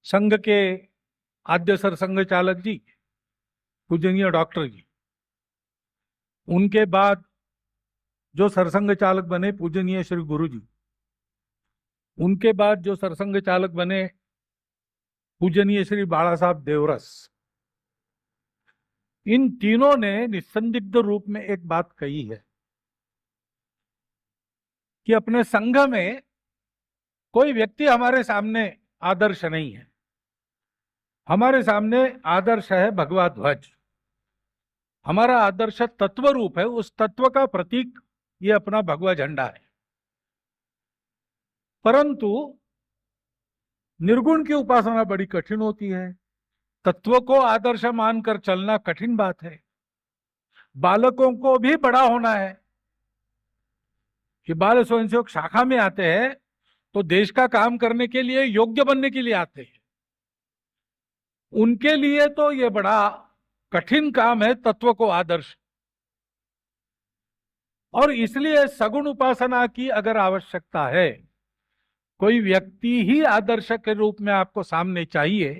संघ के आद्य सरसंघ चालक जी, पूजनीय डॉक्टर जी, उनके बाद जो सरसंघ चालक बने पूजनीय श्री गुरु जी, उनके बाद जो सरसंघ चालक बने पूजनीय श्री बाला साहब देवरस, इन तीनों ने निस्संदिग्ध रूप में एक बात कही है कि अपने संघ में कोई व्यक्ति हमारे सामने आदर्श नहीं है। हमारे सामने आदर्श है भगवा ध्वज। हमारा आदर्श तत्व रूप है, उस तत्व का प्रतीक ये अपना भगवा झंडा है। परंतु निर्गुण की उपासना बड़ी कठिन होती है। तत्व को आदर्श मानकर चलना कठिन बात है। बालकों को भी बड़ा होना है कि बाल स्वयंसेवक शाखा में आते हैं तो देश का काम करने के लिए, योग्य बनने के लिए आते हैं। उनके लिए तो ये बड़ा कठिन काम है तत्व को आदर्श। और इसलिए सगुण उपासना की अगर आवश्यकता है, कोई व्यक्ति ही आदर्श के रूप में आपको सामने चाहिए,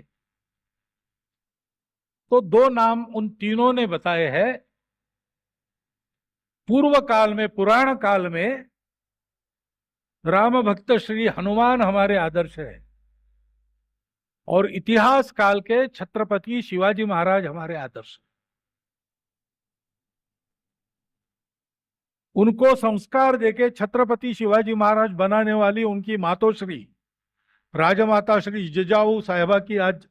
तो दो नाम उन तीनों ने बताए हैं। पूर्व काल में, पुराण काल में राम भक्त श्री हनुमान हमारे आदर्श है, और इतिहास काल के छत्रपति शिवाजी महाराज हमारे आदर्श। उनको संस्कार देके छत्रपति शिवाजी महाराज बनाने वाली उनकी मातोश्री राजमाता श्री जिजाऊ साहिबा की आज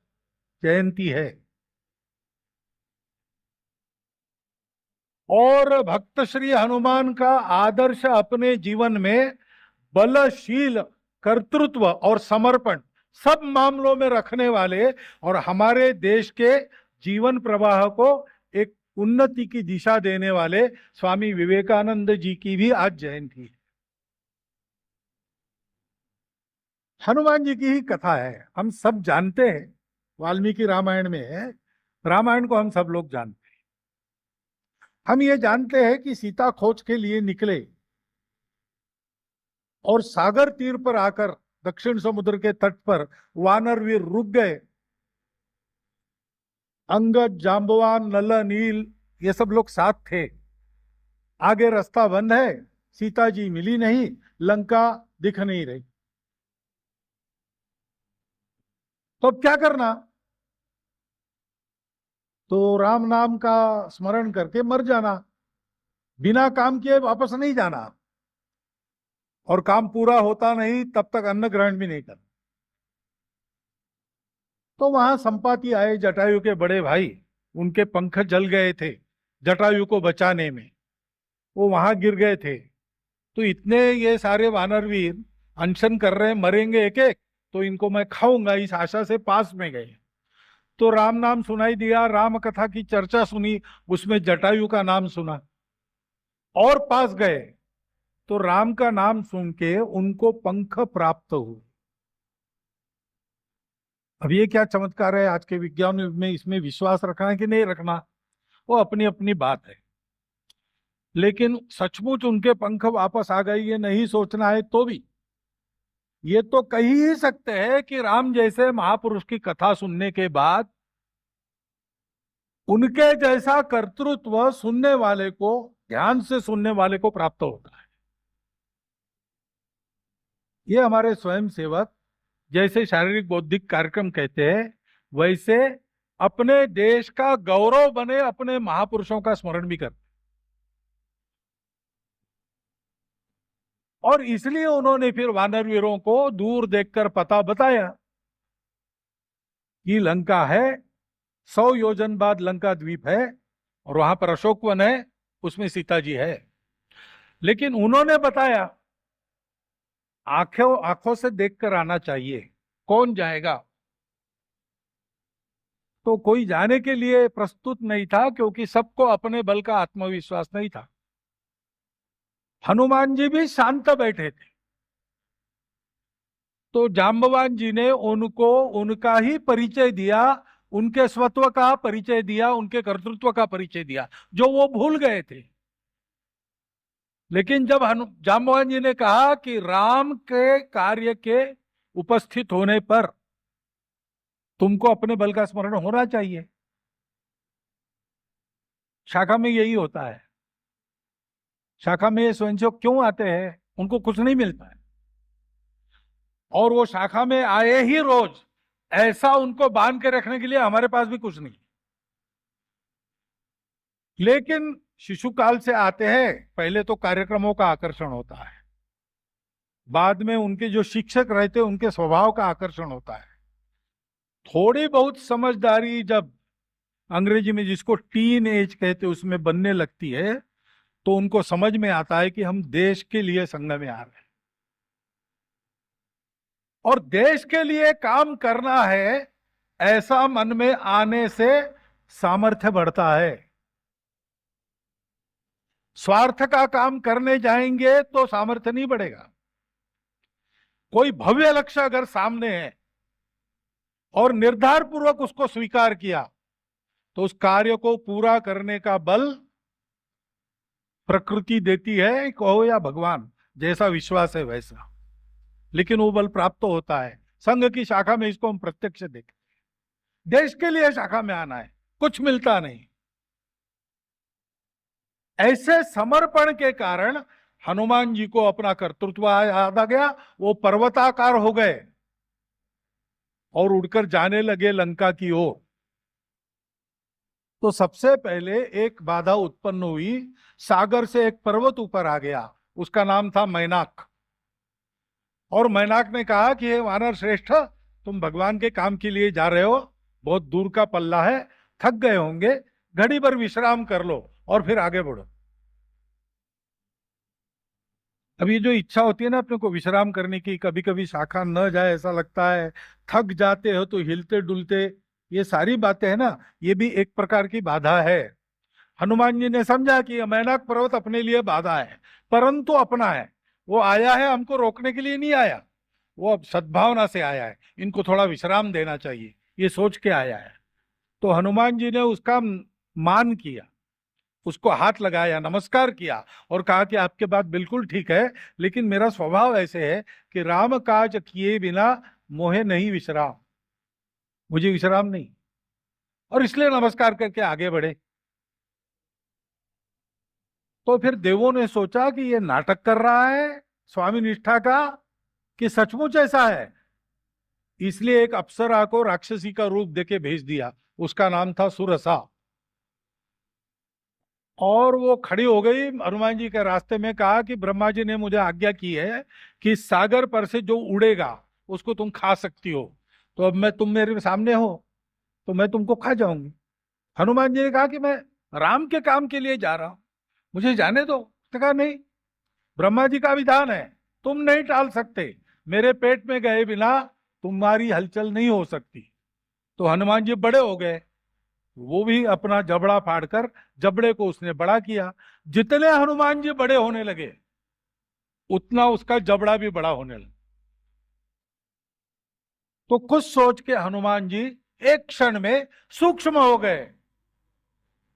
जयंती है। और भक्त श्री हनुमान का आदर्श अपने जीवन में बलशील कर्तृत्व और समर्पण सब मामलों में रखने वाले और हमारे देश के जीवन प्रवाह को एक उन्नति की दिशा देने वाले स्वामी विवेकानंद जी की भी आज जयंती है। हनुमान जी की ही कथा है, हम सब जानते हैं। वाल्मीकि रामायण में है, रामायण को हम सब लोग जानते हैं। हम ये जानते हैं कि सीता खोज के लिए निकले और सागर तीर पर आकर दक्षिण समुद्र के तट पर वानर वीर रुक गए। अंगद, जांबवान, नल, नील ये सब लोग साथ थे। आगे रास्ता बंद है, सीता जी मिली नहीं, लंका दिख नहीं रही। तो अब क्या करना? तो राम नाम का स्मरण करके मर जाना, बिना काम किए वापस नहीं जाना, और काम पूरा होता नहीं तब तक अन्न ग्रहण भी नहीं करना। तो वहां संपाति आए, जटायु के बड़े भाई, उनके पंख जल गए थे जटायु को बचाने में, वो वहां गिर गए थे। तो इतने ये सारे वानरवीर अनशन कर रहे हैं, मरेंगे एक एक, तो इनको मैं खाऊंगा, इस आशा से पास में गए। तो राम नाम सुनाई दिया, राम कथा की चर्चा सुनी, उसमें जटायु का नाम सुना और पास गए। तो राम का नाम सुन के उनको पंख प्राप्त हुए। अब ये क्या चमत्कार है आज के विज्ञान में, इसमें विश्वास रखना है कि नहीं रखना, वो अपनी अपनी बात है। लेकिन सचमुच उनके पंख वापस आ गए, ये नहीं सोचना है तो भी ये तो कह ही सकते हैं कि राम जैसे महापुरुष की कथा सुनने के बाद उनके जैसा कर्तृत्व सुनने वाले को, ध्यान से सुनने वाले को प्राप्त होता है। ये हमारे स्वयं सेवक जैसे शारीरिक बौद्धिक कार्यक्रम कहते हैं, वैसे अपने देश का गौरव बने अपने महापुरुषों का स्मरण भी करते। और इसलिए उन्होंने फिर वानरवीरों को दूर देखकर पता बताया कि लंका है, 100 योजन बाद लंका द्वीप है, और वहां पर अशोक वन है, उसमें सीता जी है। लेकिन उन्होंने बताया आंखों आंखों से देखकर आना चाहिए, कौन जाएगा? तो कोई जाने के लिए प्रस्तुत नहीं था, क्योंकि सबको अपने बल का आत्मविश्वास नहीं था। हनुमान जी भी शांत बैठे थे। तो जांबवान जी ने उनको उनका ही परिचय दिया, उनके स्वत्व का परिचय दिया, उनके कर्तृत्व का परिचय दिया, जो वो भूल गए थे। लेकिन जब जांबवान जी ने कहा कि राम के कार्य के उपस्थित होने पर तुमको अपने बल का स्मरण होना चाहिए। शाखा में यही होता है। शाखा में ये स्वयंसेवक क्यों आते हैं? उनको कुछ नहीं मिलता है, और वो शाखा में आए ही रोज, ऐसा उनको बांध के रखने के लिए हमारे पास भी कुछ नहीं। लेकिन शिशुकाल से आते हैं, पहले तो कार्यक्रमों का आकर्षण होता है, बाद में उनके जो शिक्षक रहते हैं उनके स्वभाव का आकर्षण होता है। थोड़ी बहुत समझदारी जब अंग्रेजी में जिसको टीन एज कहते हैं उसमें बनने लगती है, तो उनको समझ में आता है कि हम देश के लिए संघ में आ रहे हैं, और देश के लिए काम करना है, ऐसा मन में आने से सामर्थ्य बढ़ता है। स्वार्थ का काम करने जाएंगे तो सामर्थ्य नहीं बढ़ेगा। कोई भव्य लक्ष्य अगर सामने है और निर्धार पूर्वक उसको स्वीकार किया, तो उस कार्य को पूरा करने का बल प्रकृति देती है, कहो या भगवान, जैसा विश्वास है वैसा। लेकिन वो बल प्राप्त तो होता है। संघ की शाखा में इसको हम प्रत्यक्ष देखें। देश के लिए शाखा में आना है, कुछ मिलता नहीं। ऐसे समर्पण के कारण हनुमान जी को अपना कर्तृत्व याद आ गया। वो पर्वताकार हो गए और उड़कर जाने लगे लंका की ओर। तो सबसे पहले एक बाधा उत्पन्न हुई, सागर से एक पर्वत ऊपर आ गया, उसका नाम था मैनाक। और मैनाक ने कहा कि हे वानर श्रेष्ठ, तुम भगवान के काम के लिए जा रहे हो, बहुत दूर का पल्ला है, थक गए होंगे, घड़ी भर विश्राम कर लो और फिर आगे बढ़ो। अब ये जो इच्छा होती है ना अपने को विश्राम करने की, कभी कभी शाखा न जाए ऐसा लगता है, थक जाते हो तो हिलते डुलते, ये सारी बातें है ना, ये भी एक प्रकार की बाधा है। हनुमान जी ने समझा कि मैनाक पर्वत अपने लिए बाधा है, परंतु अपना है। वो आया है हमको रोकने के लिए नहीं आया, वो अब सद्भावना से आया है, इनको थोड़ा विश्राम देना चाहिए, ये सोच के आया है। तो हनुमान जी ने उसका मान किया, उसको हाथ लगाया, नमस्कार किया और कहा कि आपके बात बिल्कुल ठीक है, लेकिन मेरा स्वभाव ऐसे है कि राम काज किए बिना मोहे नहीं विश्राम, मुझे विश्राम नहीं, और इसलिए नमस्कार करके आगे बढ़े। तो फिर देवों ने सोचा कि ये नाटक कर रहा है स्वामी निष्ठा का कि सचमुच ऐसा है, इसलिए एक अप्सरा को राक्षसी का रूप देके भेज दिया, उसका नाम था सुरसा। और वो खड़ी हो गई हनुमान जी के रास्ते में, कहा कि ब्रह्मा जी ने मुझे आज्ञा की है कि सागर पर से जो उड़ेगा उसको तुम खा सकती हो, तो अब मैं, तुम मेरे सामने हो तो मैं तुमको खा जाऊंगी। हनुमान जी ने कहा कि मैं राम के काम के लिए जा रहा हूं, मुझे जाने दो। उसने कहा नहीं, ब्रह्मा जी का विधान है, तुम नहीं टाल सकते, मेरे पेट में गए बिना तुम्हारी हलचल नहीं हो सकती। तो हनुमान जी बड़े हो गए, वो भी अपना जबड़ा फाड़कर जबड़े को उसने बड़ा किया। जितने हनुमान जी बड़े होने लगे उतना उसका जबड़ा भी बड़ा होने लगा। तो कुछ सोच के हनुमान जी एक क्षण में सूक्ष्म हो गए,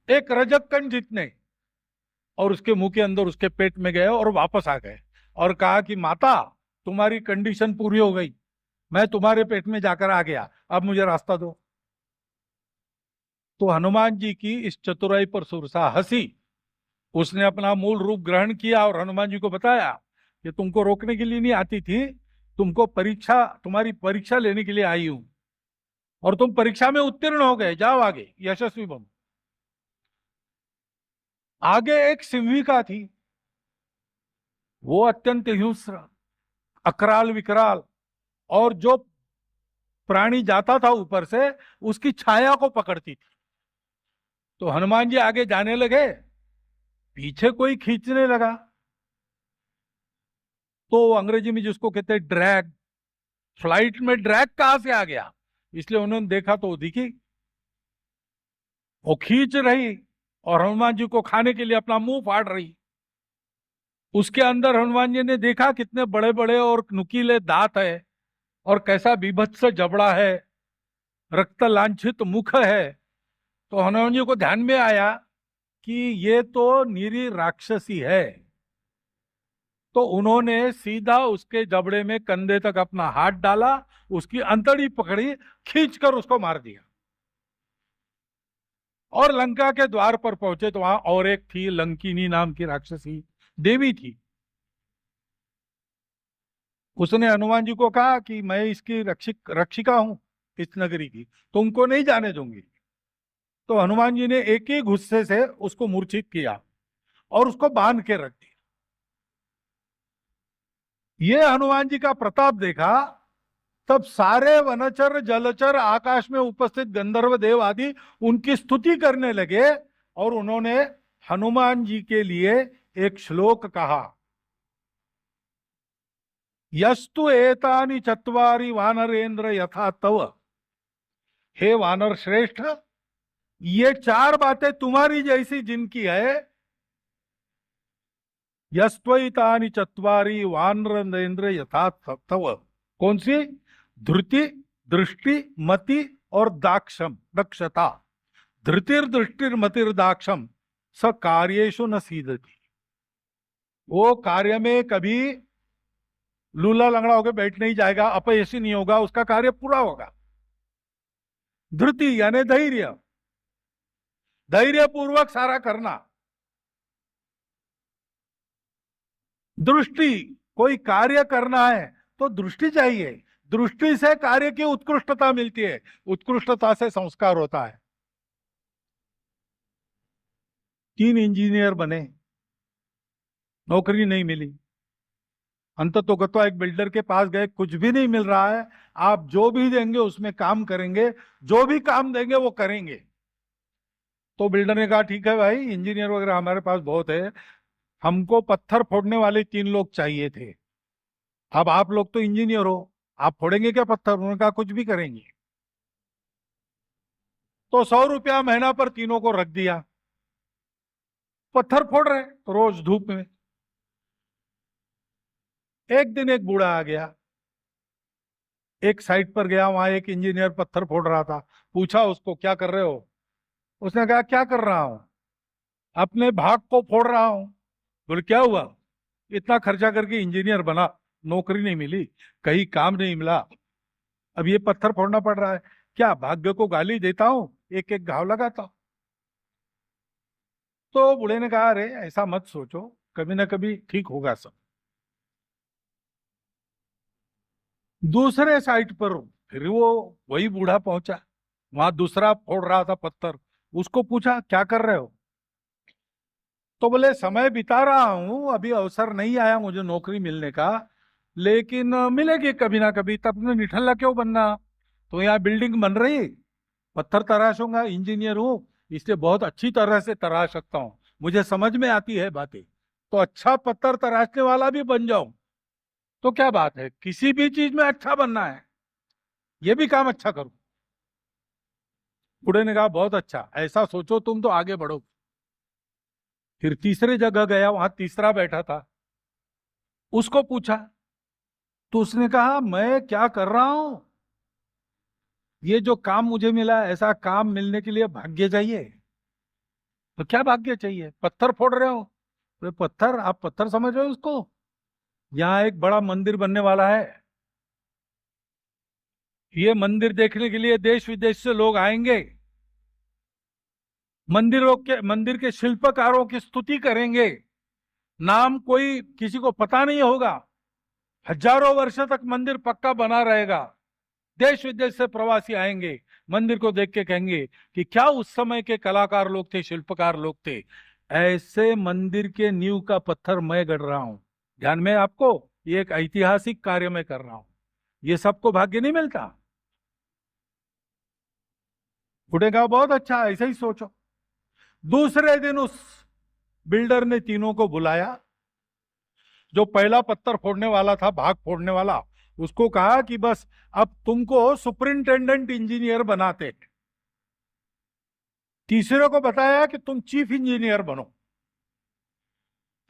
एक रजक कण जितने, और उसके मुंह के अंदर उसके पेट में गए और वापस आ गए और कहा कि माता, तुम्हारी कंडीशन पूरी हो गई, मैं तुम्हारे पेट में जाकर आ गया, अब मुझे रास्ता दो। तो हनुमान जी की इस चतुराई पर सुरसा हंसी, उसने अपना मूल रूप ग्रहण किया और हनुमान जी को बताया कि तुमको रोकने के लिए नहीं आती थी, तुमको परीक्षा, तुम्हारी परीक्षा लेने के लिए आई हूं, और तुम परीक्षा में उत्तीर्ण हो गए, जाओ आगे यशस्वी बनो। आगे एक सिंहिका थी, वो अत्यंत हिंस्र, अकराल विकराल, और जो प्राणी जाता था ऊपर से उसकी छाया को पकड़ती थी। तो हनुमान जी आगे जाने लगे, पीछे कोई खींचने लगा, तो अंग्रेजी में जिसको कहते हैं ड्रैग, फ्लाइट में ड्रैग कहां से आ गया, इसलिए उन्होंने देखा तो वो दिखी, वो खींच रही और हनुमान जी को खाने के लिए अपना मुंह फाड़ रही। उसके अंदर हनुमान जी ने देखा कितने बड़े बड़े और नुकीले दांत है और कैसा बीभत्स जबड़ा है, रक्त लांछित मुख है। तो हनुमान जी को ध्यान में आया कि ये तो निरी राक्षसी है, तो उन्होंने सीधा उसके जबड़े में कंधे तक अपना हाथ डाला, उसकी अंतड़ी पकड़ी, खींचकर उसको मार दिया। और लंका के द्वार पर पहुंचे तो वहां और एक थी, लंकिनी नाम की राक्षसी देवी थी। उसने हनुमान जी को कहा कि मैं इसकी रक्षिका हूं इस नगरी की, तुमको नहीं जाने दूंगी। तो हनुमान जी ने एक ही गुस्से से उसको मूर्छित किया और उसको बांध के रख दिया। ये हनुमान जी का प्रताप देखा, तब सारे वनचर जलचर आकाश में उपस्थित गंधर्व देव आदि उनकी स्तुति करने लगे। और उन्होंने हनुमान जी के लिए एक श्लोक कहा, यस्तु एतानि चत्वारि वानरेंद्र यथा तव। हे वानर श्रेष्ठ, ये चार बातें तुम्हारी जैसी जिनकी है, यस्त्वैतानि चत्वारि वानरेंद्र यथा तव। कौन सी? धृति, दृष्टि, मति और दाक्षम, दक्षता। धृतिर दृष्टिर मतिर दाक्षम स कार्येषु न सीदति। वो कार्य में कभी लूला लंगड़ा होकर बैठ नहीं जाएगा, अपयशी नहीं होगा, उसका कार्य पूरा होगा। धृति यानी धैर्य, धैर्य पूर्वक सारा करना। दृष्टि, कोई कार्य करना है तो दृष्टि चाहिए, दृष्टि से कार्य की उत्कृष्टता मिलती है, उत्कृष्टता से संस्कार होता है। 3 इंजीनियर बने, नौकरी नहीं मिली। अंततोगत्वा एक बिल्डर के पास गए, कुछ भी नहीं मिल रहा है, आप जो भी देंगे उसमें काम करेंगे, जो भी काम देंगे वो करेंगे। तो बिल्डर ने कहा ठीक है भाई, इंजीनियर वगैरह हमारे पास बहुत है, हमको पत्थर फोड़ने वाले 3 लोग चाहिए थे। अब आप लोग तो इंजीनियर हो, आप फोड़ेंगे क्या पत्थर? उन्होंने कहा कुछ भी करेंगे। तो 100 रुपया महीना पर तीनों को रख दिया, पत्थर फोड़ रहे रोज धूप में। एक दिन एक बूढ़ा आ गया, एक साइट पर गया, वहां एक इंजीनियर पत्थर फोड़ रहा था। पूछा उसको क्या कर रहे हो? उसने कहा क्या कर रहा हूं, अपने भाग को फोड़ रहा हूं। बोले क्या हुआ? इतना खर्चा करके इंजीनियर बना, नौकरी नहीं मिली, कहीं काम नहीं मिला, अब ये पत्थर फोड़ना पड़ रहा है। क्या भाग्य को गाली देता हूं, एक एक घाव लगाता हूं। तो बूढ़े ने कहा अरे ऐसा मत सोचो, कभी ना कभी ठीक होगा सब। दूसरे साइट पर फिर वो वही बूढ़ा पहुंचा, वहां दूसरा फोड़ रहा था पत्थर। उसको पूछा क्या कर रहे हो? तो बोले समय बिता रहा हूं, अभी अवसर नहीं आया मुझे नौकरी मिलने का, लेकिन मिलेगी कभी ना कभी, तब ने निठल्ला क्यों बनना। तो यहाँ बिल्डिंग बन रही, पत्थर तराशूंगा, इंजीनियर हूं इसलिए बहुत अच्छी तरह से तराश सकता हूँ, मुझे समझ में आती है बातें। तो अच्छा पत्थर तराशने वाला भी बन जाऊं तो क्या बात है, किसी भी चीज में अच्छा बनना है, ये भी काम अच्छा करूं। बूढ़े ने कहा बहुत अच्छा, ऐसा सोचो तुम तो आगे बढ़ो। फिर तीसरे जगह गया, वहां तीसरा बैठा था, उसको पूछा तो उसने कहा मैं क्या कर रहा हूं, ये जो काम मुझे मिला, ऐसा काम मिलने के लिए भाग्य चाहिए। तो क्या भाग्य चाहिए, पत्थर फोड़ रहे हो? तो पत्थर, आप पत्थर समझ रहे हो उसको? यहाँ एक बड़ा मंदिर बनने वाला है, ये मंदिर देखने के लिए देश विदेश से लोग आएंगे, मंदिर के शिल्पकारों की स्तुति करेंगे, नाम कोई किसी को पता नहीं होगा, हजारों वर्ष तक मंदिर पक्का बना रहेगा, देश विदेश से प्रवासी आएंगे, मंदिर को देख के कहेंगे कि क्या उस समय के कलाकार लोग थे, शिल्पकार लोग थे। ऐसे मंदिर के नींव का पत्थर मैं गढ़ रहा हूं, ध्यान में आपको, ये एक ऐतिहासिक कार्य में कर रहा हूं, ये सबको भाग्य नहीं मिलता। बूढ़े कहा बहुत अच्छा, ऐसे ही सोचो। दूसरे दिन उस बिल्डर ने तीनों को बुलाया, जो पहला पत्थर फोड़ने वाला था, भाग फोड़ने वाला, उसको कहा कि बस अब तुमको सुपरिंटेंडेंट इंजीनियर बनाते हैं। तीसरे को बताया कि तुम चीफ इंजीनियर बनो,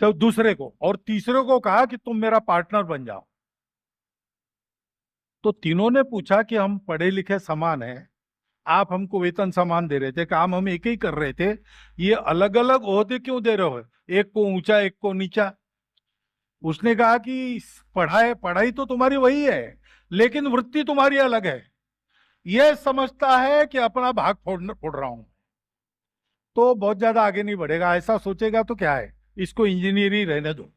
तो दूसरे को, और तीसरे को कहा कि तुम मेरा पार्टनर बन जाओ। तो तीनों ने पूछा कि हम पढ़े लिखे समान हैं, आप हमको वेतन समान दे रहे थे, काम हम एक ही कर रहे थे, ये अलग अलग ओहदे क्यों दे रहे हो, एक को ऊंचा एक को नीचा? उसने कहा कि पढ़ाई पढ़ाई तो तुम्हारी वही है, लेकिन वृत्ति तुम्हारी अलग है। यह समझता है कि अपना भाग फोड़ रहा हूं, तो बहुत ज्यादा आगे नहीं बढ़ेगा। ऐसा सोचेगा तो क्या है, इसको इंजीनियर ही रहने दो।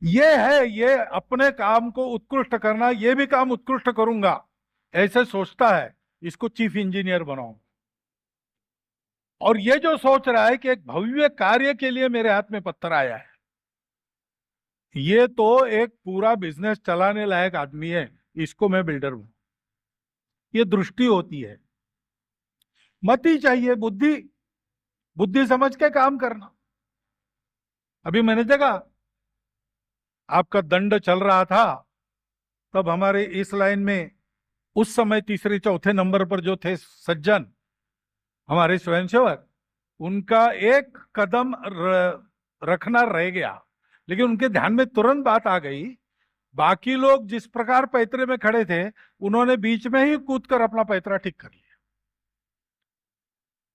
ये है, ये अपने काम को उत्कृष्ट करना, ये भी काम उत्कृष्ट करूंगा ऐसे सोचता है, इसको चीफ इंजीनियर बनाओ। और ये जो सोच रहा है कि एक भव्य कार्य के लिए मेरे हाथ में पत्थर आया है, ये तो एक पूरा बिजनेस चलाने लायक आदमी है, इसको मैं बिल्डर हूं। ये दृष्टि होती है, मति चाहिए, बुद्धि, बुद्धि समझ के काम करना। अभी मैंने देखा आपका दंड चल रहा था, तब हमारे इस लाइन में उस समय तीसरे चौथे नंबर पर जो थे सज्जन हमारे स्वयंसेवक, उनका एक कदम रखना रह गया, लेकिन उनके ध्यान में तुरंत बात आ गई। बाकी लोग जिस प्रकार पैतरे में खड़े थे, उन्होंने बीच में ही कूदकर अपना पैतरा ठीक कर लिया।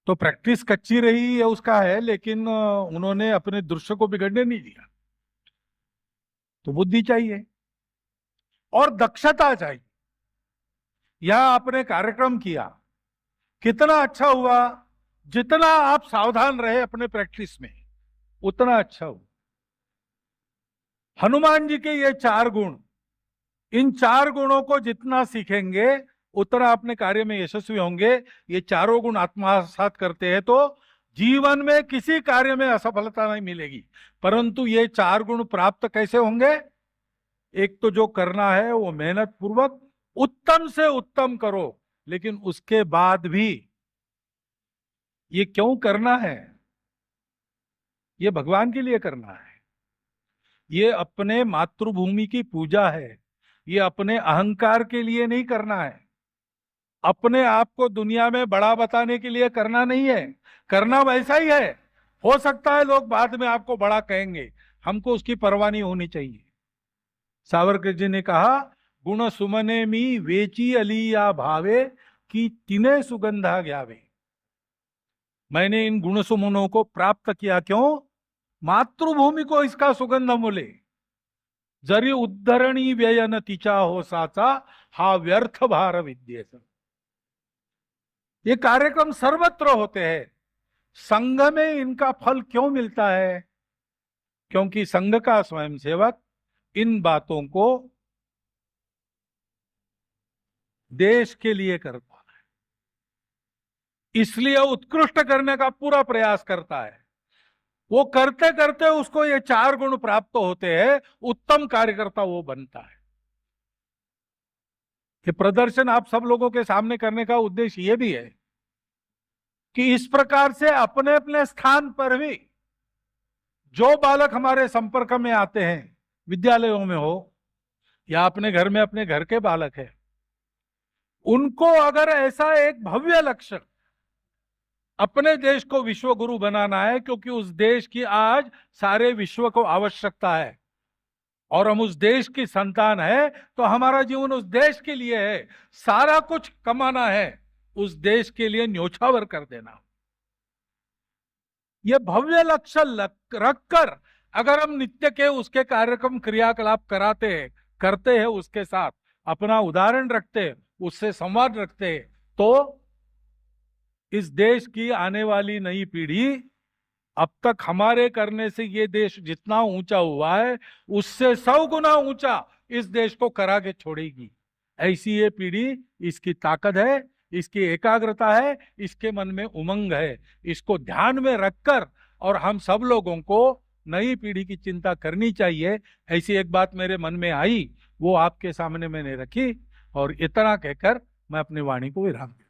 तो प्रैक्टिस कच्ची रही है उसका है, लेकिन उन्होंने अपने दृश्य को बिगड़ने नहीं दिया। तो बुद्धि चाहिए और दक्षता चाहिए। यहां आपने कार्यक्रम किया, कितना अच्छा हुआ। जितना आप सावधान रहे अपने प्रैक्टिस में, उतना अच्छा हुआ। हनुमान जी के ये 4 गुण, इन 4 गुणों को जितना सीखेंगे उतना अपने कार्य में यशस्वी होंगे। ये चारों गुण आत्मसात करते हैं तो जीवन में किसी कार्य में असफलता नहीं मिलेगी। परंतु ये 4 गुण प्राप्त कैसे होंगे? एक तो जो करना है वो मेहनत पूर्वक उत्तम से उत्तम करो, लेकिन उसके बाद भी ये क्यों करना है? ये भगवान के लिए करना है। ये अपने मातृभूमि की पूजा है। ये अपने अहंकार के लिए नहीं करना है, अपने आप को दुनिया में बड़ा बताने के लिए करना नहीं है। करना वैसा ही है, हो सकता है लोग बाद में आपको बड़ा कहेंगे, हमको उसकी परवाह नहीं होनी चाहिए। सावरकर जी ने कहा, गुण सुमने मी वेची अलिया भावे कि तिने सुगंधा ग्यावे। मैंने इन गुण सुमनों को प्राप्त किया, क्यों? मातृभूमि को इसका सुगंध मिले। जरी उद्धरणी व्ययन तिचा हो साचा, हा व्यर्थ भार विद्येचा। ये कार्यक्रम सर्वत्र होते हैं, संघ में इनका फल क्यों मिलता है? क्योंकि संघ का स्वयंसेवक इन बातों को देश के लिए करता है, इसलिए उत्कृष्ट करने का पूरा प्रयास करता है। वो करते करते उसको ये 4 गुण प्राप्त होते हैं, उत्तम कार्यकर्ता वो बनता है। ये प्रदर्शन आप सब लोगों के सामने करने का उद्देश्य ये भी है कि इस प्रकार से अपने अपने स्थान पर भी जो बालक हमारे संपर्क में आते हैं, विद्यालयों में हो या अपने घर में अपने घर के बालक है, उनको अगर ऐसा एक भव्य लक्ष्य अपने देश को विश्व गुरु बनाना है, क्योंकि उस देश की आज सारे विश्व को आवश्यकता है और हम उस देश की संतान है, तो हमारा जीवन उस देश के लिए है। सारा कुछ कमाना है, उस देश के लिए न्योछावर कर देना। यह भव्य लक्ष्य रखकर अगर हम नित्य के उसके कार्यक्रम क्रियाकलाप करते हैं, उसके साथ अपना उदाहरण रखते, उससे संवाद रखते, तो इस देश की आने वाली नई पीढ़ी, अब तक हमारे करने से ये देश जितना ऊंचा हुआ है, उससे 100 गुना ऊंचा इस देश को करा के छोड़ेगी। ऐसी ये पीढ़ी, इसकी ताकत है, इसकी एकाग्रता है, इसके मन में उमंग है। इसको ध्यान में रखकर और हम सब लोगों को नई पीढ़ी की चिंता करनी चाहिए। ऐसी एक बात मेरे मन में आई, वो आपके सामने मैंने रखी और इतना कहकर मैं अपनी वाणी को विराम दूं।